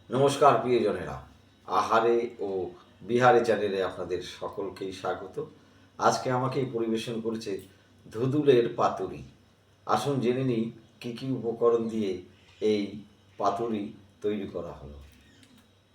নমস্কার প্রিয়জনেরা, আহারে ও বিহারে চ্যানেলে আপনাদের সকলকেই স্বাগত। আজকে আমাকে পরিবেশন করেছে ধুদুলের পাতুরি। আসুন জেনে নিই কী কী উপকরণ দিয়ে এই পাতুরি তৈরি করা হলো।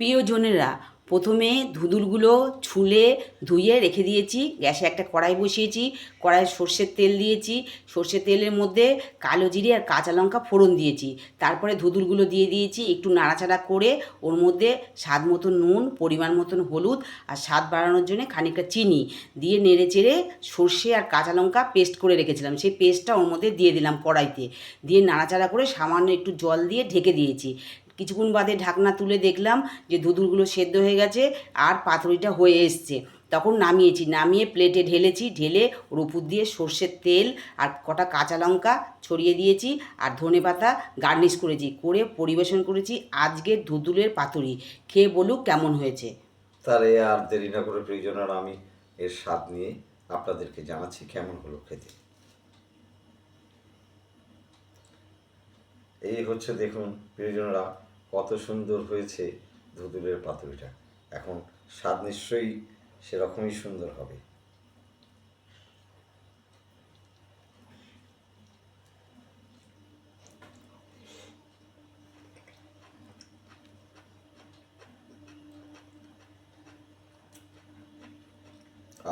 প্রিয়জনেরা, প্রথমে ধুদুলগুলো ছুলে ধুয়ে রেখে দিয়েছি। গ্যাসে একটা কড়াই বসিয়েছি, কড়াইয়ে সর্ষের তেল দিয়েছি। সর্ষের তেলের মধ্যে কালো জিরে আর কাঁচা লঙ্কা ফোড়ন দিয়েছি। তারপরে ধুদুলগুলো দিয়ে দিয়েছি, একটু নাড়াচাড়া করে ওর মধ্যে স্বাদ মতো নুন, পরিমাণ মতন হলুদ আর স্বাদ বাড়ানোর জন্য খানিকটা চিনি দিয়ে নেড়ে চেড়ে সর্ষে আর কাঁচা লঙ্কা পেস্ট করে রেখেছিলাম, সেই পেস্টটা ওর মধ্যে দিয়ে দিলাম কড়াইতে। দিয়ে নাড়াচাড়া করে সামান্য একটু জল দিয়ে ঢেকে দিয়েছি। কিছুক্ষণ বাদে ঢাকনা তুলে দেখলাম যে ধুদুলগুলো সেদ্ধ হয়ে গেছে আর পাতুরিটা হয়ে এসছে। তখন নামিয়ে প্লেটে ঢেলেছি, ঢেলে ওর উপর দিয়ে সর্ষের তেল আর কটা কাঁচা লঙ্কা ছড়িয়ে দিয়েছি আর ধনেপাতা গার্নিশ করেছি, করে পরিবেশন করেছি আজকের ধুদুলের পাতুরি। খেয়ে বলুক কেমন হয়েছে। তাহলে আর দেরি না করে প্রিয়জনেরা আমি এর স্বাদ নিয়ে আপনাদেরকে জানাচ্ছি কেমন হলো খেতে। এই হচ্ছে, দেখুন প্রিয়জনেরা, কত সুন্দর হয়েছে ধুদুলের পাতুরিটা। এখন স্বাদ নিশ্চয়ই সেরকমই সুন্দর হবে।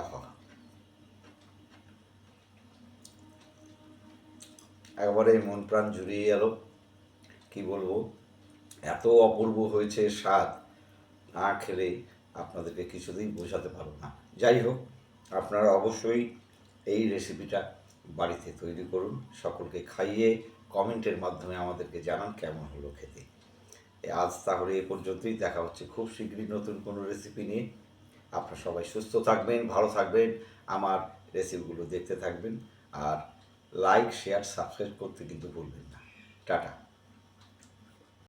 আহা, একবারে মন প্রাণ জুড়িয়ে গেল। কি বলবো, এত অপূর্ব হয়েছে স্বাদ, না খেলে আপনাদেরকে কিছুতেই বোঝাতে পারবো না। যাই হোক, আপনারা অবশ্যই এই রেসিপিটা বাড়িতে তৈরি করুন, সকলকে খাইয়ে কমেন্টের মাধ্যমে আমাদেরকে জানান কেমন হলো খেতে। আজ তাহলে এ পর্যন্তই, দেখা হচ্ছে খুব শীঘ্রই নতুন কোনো রেসিপি নিয়ে। আপনারা সবাই সুস্থ থাকবেন, ভালো থাকবেন, আমার রেসিপিগুলো দেখতে থাকবেন, আর লাইক শেয়ার সাবস্ক্রাইব করতে কিন্তু ভুলবেন না। টাটা।